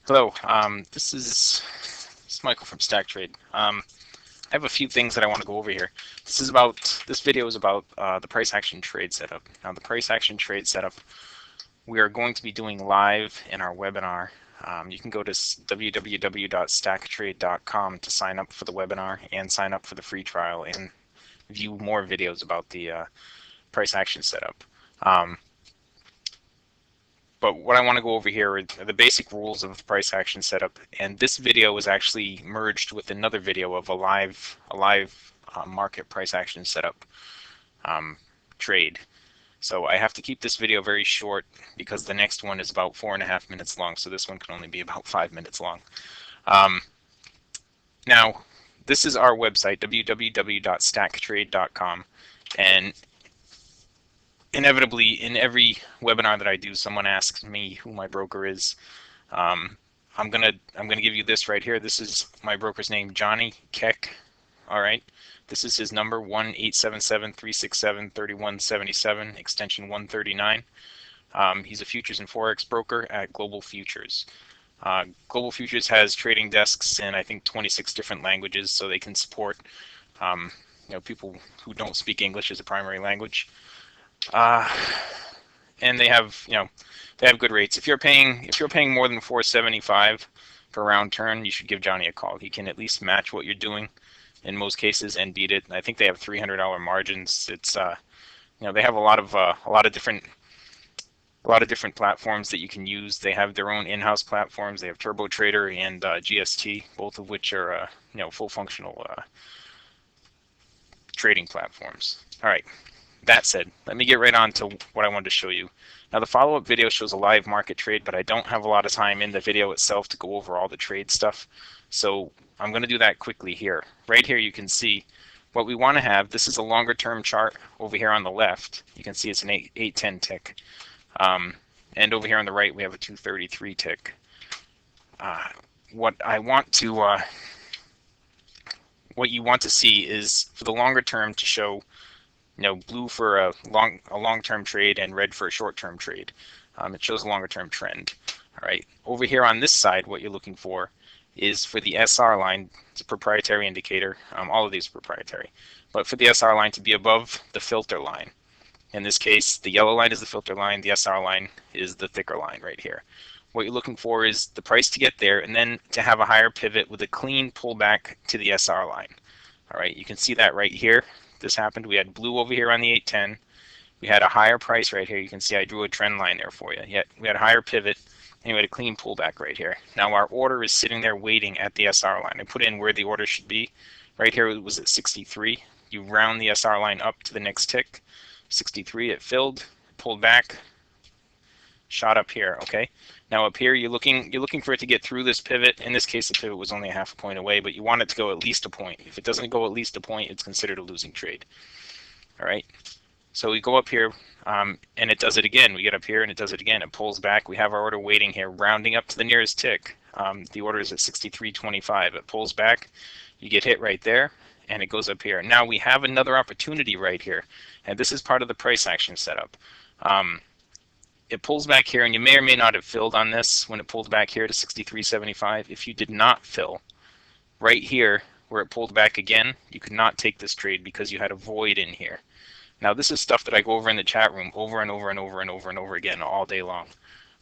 Hello, this is Michael from StackTrade. I have a few things that I want to go over here. This video is about the price action trade setup. Now, the price action trade setup we are going to be doing live in our webinar. You can go to www.stacktrade.com to sign up for the webinar and sign up for the free trial and view more videos about the price action setup. But what I want to go over here are the basic rules of the price action setup, and this video is actually merged with another video of a live market price action setup trade. So I have to keep this video very short because the next one is about 4.5 minutes long, so this one can only be about 5 minutes long. Now, this is our website, www.stacktrade.com, and inevitably, in every webinar that I do, someone asks me who my broker is. I'm gonna give you this right here. This is my broker's name, Johnny Keck. All right. This is his number, 1-877-367-3177, extension 139. He's a futures and forex broker at Global Futures. Global Futures has trading desks in I think 26 different languages, so they can support people who don't speak English as a primary language. And they have good rates. If you're paying more than $4.75 per round turn, you should give Johnny a call. He can at least match what you're doing in most cases and beat it. I think they have $300 margins. It's they have a lot of different platforms that you can use. They have their own in-house platforms. They have Turbo Trader and GST, both of which are full functional trading platforms. All right. That said, let me get right on to what I wanted to show you. Now, the follow-up video shows a live market trade, but I don't have a lot of time in the video itself to go over all the trade stuff. So I'm going to do that quickly here. Right here, you can see what we want to have. This is a longer-term chart over here on the left. You can see it's an 810 tick. And over here on the right, we have a 233 tick. What you want to see is for the longer term to show blue for a long-term trade and red for a short-term trade. It shows a longer-term trend. All right. Over here on this side, what you're looking for is for the SR line. It's a proprietary indicator. All of these are proprietary. But for the SR line to be above the filter line. In this case, the yellow line is the filter line. The SR line is the thicker line right here. What you're looking for is the price to get there and then to have a higher pivot with a clean pullback to the SR line. All right. You can see that right here. This happened. We had blue over here on the 810. We had a higher price right here. You can see I drew a trend line there for you. Yet we had a higher pivot and we had a clean pullback right here. Now our order is sitting there waiting at the SR line. I put in where the order should be. Right here it was at 63. You round the SR line up to the next tick. 63, it filled, pulled back, shot up here. Okay. Now up here you're looking for it to get through this pivot. In this case, the pivot was only a half a point away, but you want it to go at least a point. If it doesn't go at least a point, it's considered a losing trade. All right. So we go up here, and it does it again. We get up here and it does it again. It pulls back. We have our order waiting here, rounding up to the nearest tick. The order is at 63.25. It pulls back. You get hit right there, and it goes up here. Now we have another opportunity right here, and this is part of the price action setup. It pulls back here, and you may or may not have filled on this when it pulled back here to 63.75. If you did not fill, right here where it pulled back again, you could not take this trade because you had a void in here. Now this is stuff that I go over in the chat room over and over and over and over and over again all day long.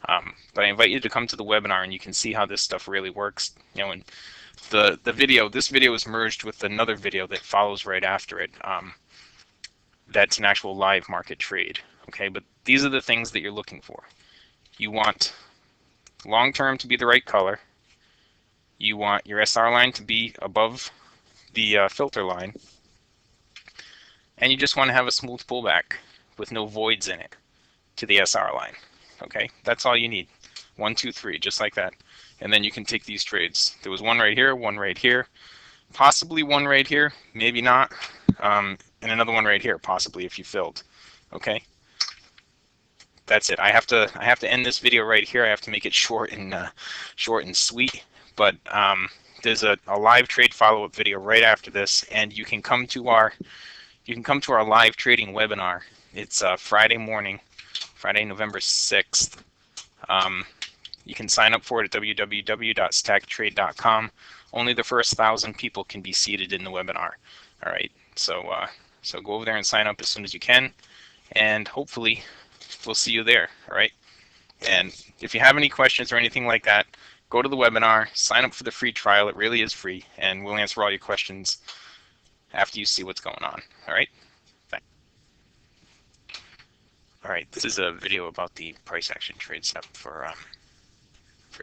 But I invite you to come to the webinar and you can see how this stuff really works. And this video is merged with another video that follows right after it. That's an actual live market trade. Okay, but these are the things that you're looking for. You want long term to be the right color. You want your SR line to be above the filter line. And you just want to have a smooth pullback with no voids in it to the SR line. Okay, that's all you need. 1, 2, 3, just like that. And then you can take these trades. There was one right here, possibly one right here, maybe not, and another one right here, possibly if you filled. Okay. That's it. I have to end this video right here. I have to make it short and sweet. But there's a live trade follow-up video right after this, and you can come to our live trading webinar. It's Friday morning, Friday, November 6th. You can sign up for it at www.stacktrade.com. Only the first 1,000 people can be seated in the webinar. All right, so go over there and sign up as soon as you can, and hopefully we'll see you there. All right, and if you have any questions or anything like that, go to the webinar, sign up for the free trial. It really is free, and we'll answer all your questions after you see what's going on. All right. All right, this is a video about the price action trade setup for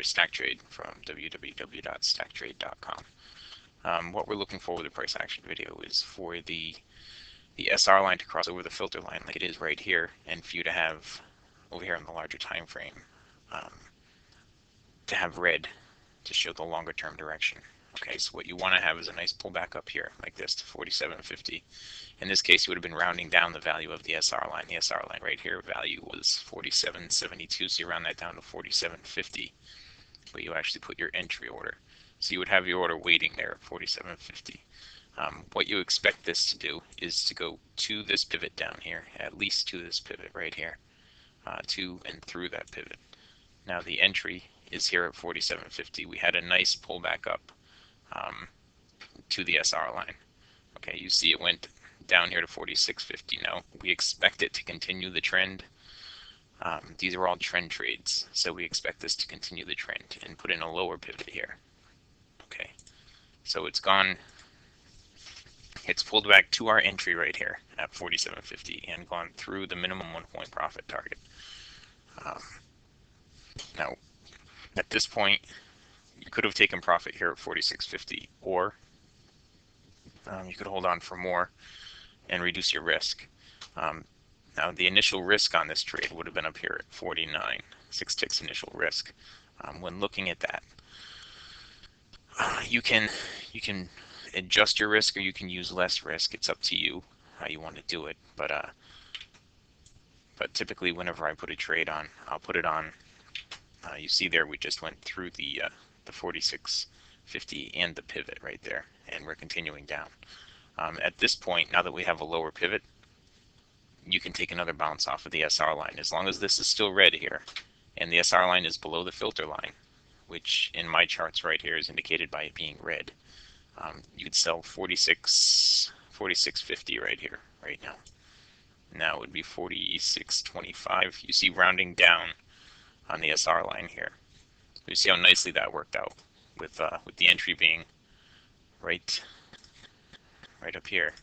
StackTrade from www.stacktrade.com. What we're looking for with the price action video is for the SR line to cross over the filter line like it is right here, and for you to have over here on the larger time frame to have red to show the longer term direction. Okay, so what you want to have is a nice pullback up here like this to 47.50. In this case, you would have been rounding down the value of the SR line. The SR line right here value was 47.72, so you round that down to 47.50. But you actually put your entry order. So you would have your order waiting there at 47.50. What you expect this to do is to go to this pivot down here, at least to this pivot right here, to and through that pivot. Now the entry is here at 47.50. We had a nice pullback up to the SR line. Okay, you see it went down here to 46.50. Now we expect it to continue the trend. These are all trend trades, so we expect this to continue the trend and put in a lower pivot here. Okay, so it's pulled back to our entry right here at 47.50 and gone through the minimum 1 point profit target. Now, at this point, you could have taken profit here at 46.50, or you could hold on for more and reduce your risk. Now, the initial risk on this trade would have been up here at 49, 6 ticks initial risk. When looking at that, you can adjust your risk, or you can use less risk. It's up to you how you want to do it. But typically, whenever I put a trade on, I'll put it on. You see there, we just went through the 46.50 and the pivot right there, and we're continuing down. At this point, now that we have a lower pivot, you can take another bounce off of the SR line. As long as this is still red here, and the SR line is below the filter line, which in my charts right here is indicated by it being red, you could sell 46.50 right here, right now. Now it would be 46.25. You see rounding down on the SR line here. You see how nicely that worked out with the entry being right up here.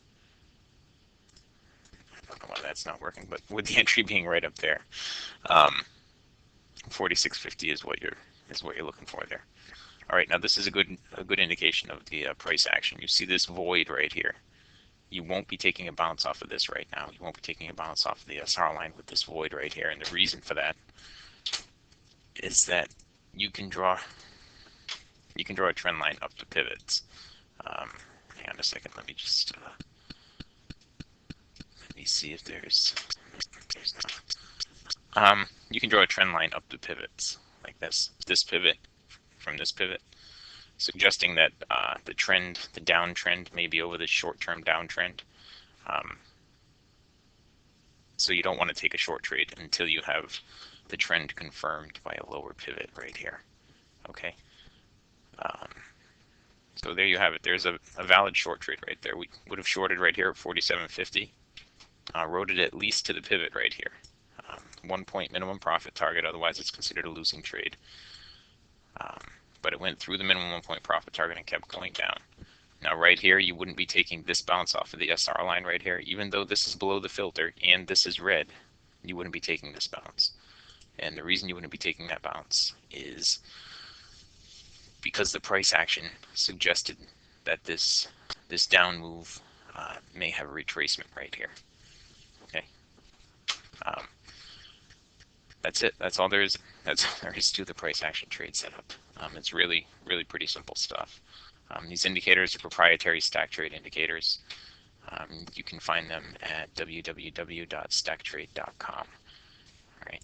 I don't know why that's not working, but with the entry being right up there, 46.50 is what you're looking for there. All right, now this is a good indication of the price action. You see this void right here. You won't be taking a bounce off of this right now. You won't be taking a bounce off of the SR line with this void right here, and the reason for that is that you can draw a trend line up to pivots. Hang on a second. Let me just let me see if there's you can draw a trend line up to pivots like this pivot from this pivot, suggesting that the downtrend may be over the short-term downtrend. So you don't want to take a short trade until you have the trend confirmed by a lower pivot right here. Okay. So there you have it. There's a valid short trade right there. We would have shorted right here at 47.50. Rode it at least to the pivot right here. 1 point minimum profit target, otherwise it's considered a losing trade. But it went through the minimum 1 point profit target and kept going down. Now right here, you wouldn't be taking this bounce off of the SR line right here. Even though this is below the filter and this is red, you wouldn't be taking this bounce. And the reason you wouldn't be taking that bounce is because the price action suggested that this down move may have a retracement right here. Okay. That's it. That's all there is. That's all there is to the price action trade setup. It's really pretty simple stuff. These indicators are proprietary StackTrade indicators. You can find them at www.stacktrade.com. All right,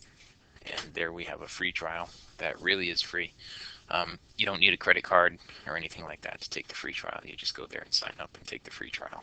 and there we have a free trial that really is free. You don't need a credit card or anything like that to take the free trial. You just go there and sign up and take the free trial.